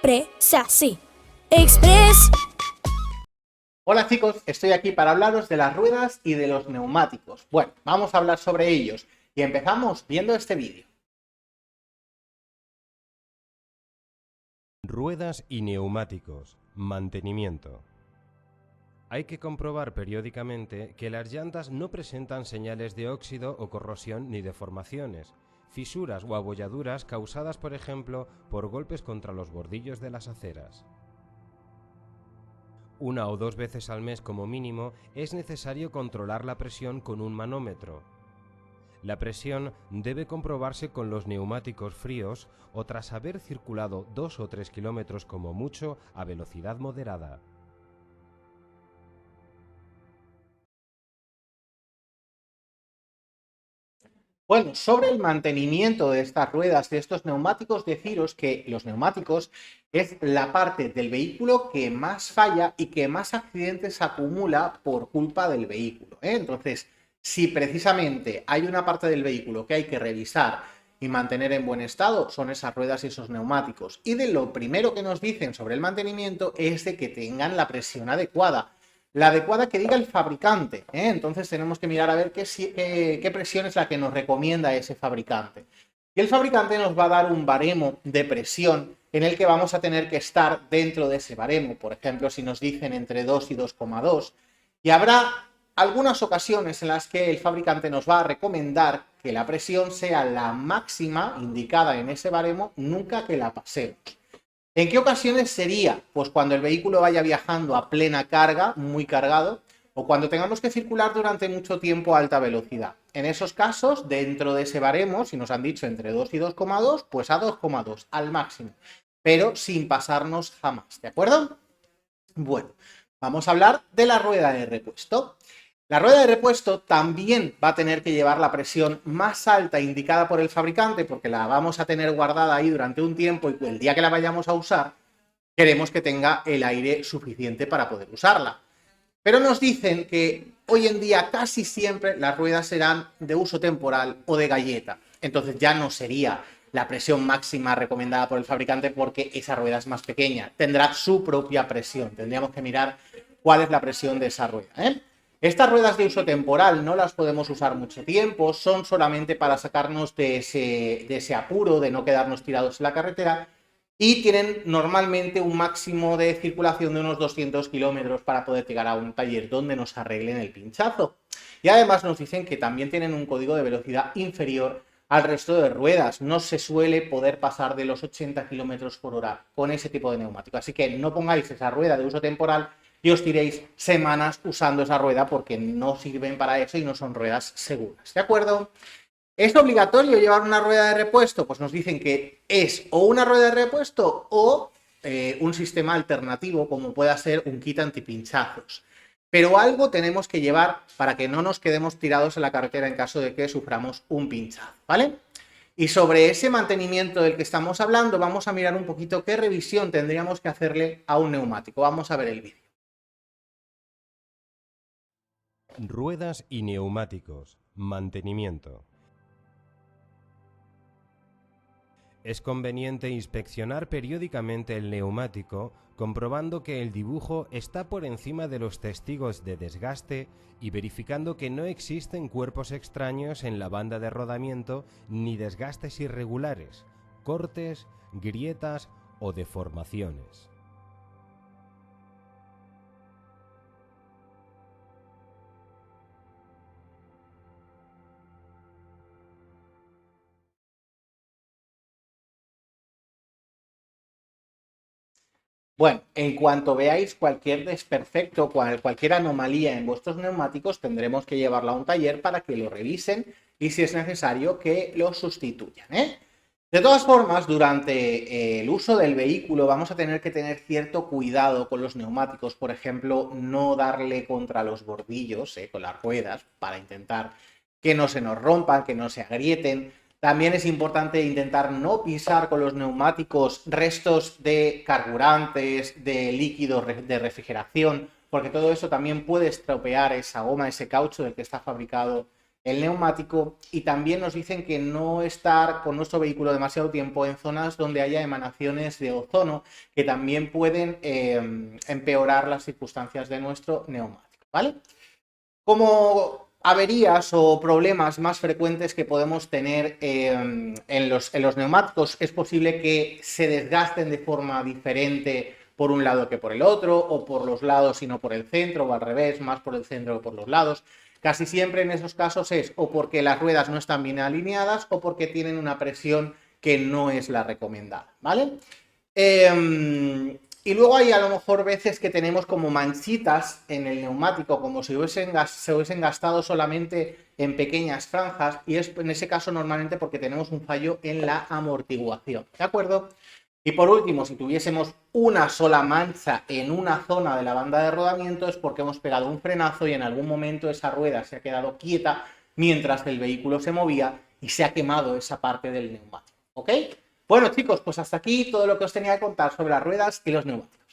Express así. Express. Hola chicos, estoy aquí para hablaros de las ruedas y de los neumáticos. Bueno, vamos a hablar sobre ellos y empezamos viendo este vídeo. Ruedas y neumáticos. Mantenimiento. Hay que comprobar periódicamente que las llantas no presentan señales de óxido o corrosión ni deformaciones, fisuras o abolladuras causadas, por ejemplo, por golpes contra los bordillos de las aceras. Una o dos veces al mes como mínimo es necesario controlar la presión con un manómetro. La presión debe comprobarse con los neumáticos fríos o tras haber circulado 2 o 3 kilómetros como mucho a velocidad moderada. Bueno, sobre el mantenimiento de estas ruedas, de estos neumáticos, deciros que los neumáticos es la parte del vehículo que más falla y que más accidentes acumula por culpa del vehículo, ¿eh? Entonces, si precisamente hay una parte del vehículo que hay que revisar y mantener en buen estado, son esas ruedas y esos neumáticos. Y de lo primero que nos dicen sobre el mantenimiento es de que tengan la presión adecuada. La adecuada que diga el fabricante, ¿eh? Entonces tenemos que mirar a ver qué presión es la que nos recomienda ese fabricante. Y el fabricante nos va a dar un baremo de presión en el que vamos a tener que estar dentro de ese baremo. Por ejemplo, si nos dicen entre 2 y 2,2. Y habrá algunas ocasiones en las que el fabricante nos va a recomendar que la presión sea la máxima indicada en ese baremo, nunca que la pasemos. ¿En qué ocasiones sería? Pues cuando el vehículo vaya viajando a plena carga, muy cargado, o cuando tengamos que circular durante mucho tiempo a alta velocidad. En esos casos, dentro de ese baremo, si nos han dicho entre 2 y 2,2, pues a 2,2 al máximo, pero sin pasarnos jamás, ¿de acuerdo? Bueno, vamos a hablar de la rueda de repuesto. La rueda de repuesto también va a tener que llevar la presión más alta indicada por el fabricante porque la vamos a tener guardada ahí durante un tiempo y el día que la vayamos a usar queremos que tenga el aire suficiente para poder usarla. Pero nos dicen que hoy en día casi siempre las ruedas serán de uso temporal o de galleta. Entonces ya no sería la presión máxima recomendada por el fabricante porque esa rueda es más pequeña. Tendrá su propia presión. Tendríamos que mirar cuál es la presión de esa rueda, ¿eh? Estas ruedas de uso temporal no las podemos usar mucho tiempo, son solamente para sacarnos de ese apuro de no quedarnos tirados en la carretera y tienen normalmente un máximo de circulación de unos 200 kilómetros para poder llegar a un taller donde nos arreglen el pinchazo. Y además nos dicen que también tienen un código de velocidad inferior al resto de ruedas. No se suele poder pasar de los 80 kilómetros por hora con ese tipo de neumático. Así que no pongáis esa rueda de uso temporal y os tiréis semanas usando esa rueda porque no sirven para eso y no son ruedas seguras, ¿de acuerdo? ¿Es obligatorio llevar una rueda de repuesto? Pues nos dicen que es o una rueda de repuesto o un sistema alternativo como pueda ser un kit antipinchazos. Pero algo tenemos que llevar para que no nos quedemos tirados en la carretera en caso de que suframos un pinchazo, ¿vale? Y sobre ese mantenimiento del que estamos hablando, vamos a mirar un poquito qué revisión tendríamos que hacerle a un neumático. Vamos a ver el vídeo. Ruedas y neumáticos. Mantenimiento. Es conveniente inspeccionar periódicamente el neumático, comprobando que el dibujo está por encima de los testigos de desgaste y verificando que no existen cuerpos extraños en la banda de rodamiento ni desgastes irregulares, cortes, grietas o deformaciones. Bueno, en cuanto veáis cualquier desperfecto, cualquier anomalía en vuestros neumáticos, tendremos que llevarlo a un taller para que lo revisen y si es necesario que lo sustituyan, ¿eh? De todas formas, durante el uso del vehículo vamos a tener que tener cierto cuidado con los neumáticos, por ejemplo, no darle contra los bordillos, con las ruedas, para intentar que no se nos rompan, que no se agrieten. También es importante intentar no pisar con los neumáticos restos de carburantes, de líquidos de refrigeración, porque todo eso también puede estropear esa goma, ese caucho del que está fabricado el neumático, y también nos dicen que no estar con nuestro vehículo demasiado tiempo en zonas donde haya emanaciones de ozono que también pueden empeorar las circunstancias de nuestro neumático, ¿vale? Como averías o problemas más frecuentes que podemos tener en los neumáticos, es posible que se desgasten de forma diferente por un lado que por el otro, o por los lados y no por el centro, o al revés, más por el centro o por los lados. Casi siempre en esos casos es o porque las ruedas no están bien alineadas o porque tienen una presión que no es la recomendada, ¿vale? Y luego hay a lo mejor veces que tenemos como manchitas en el neumático, como si se hubiesen gastado solamente en pequeñas franjas, y es en ese caso normalmente porque tenemos un fallo en la amortiguación, ¿de acuerdo? Y por último, si tuviésemos una sola mancha en una zona de la banda de rodamiento, es porque hemos pegado un frenazo y en algún momento esa rueda se ha quedado quieta mientras el vehículo se movía y se ha quemado esa parte del neumático, ¿ok? Bueno, chicos, pues hasta aquí todo lo que os tenía que contar sobre las ruedas y los neumáticos.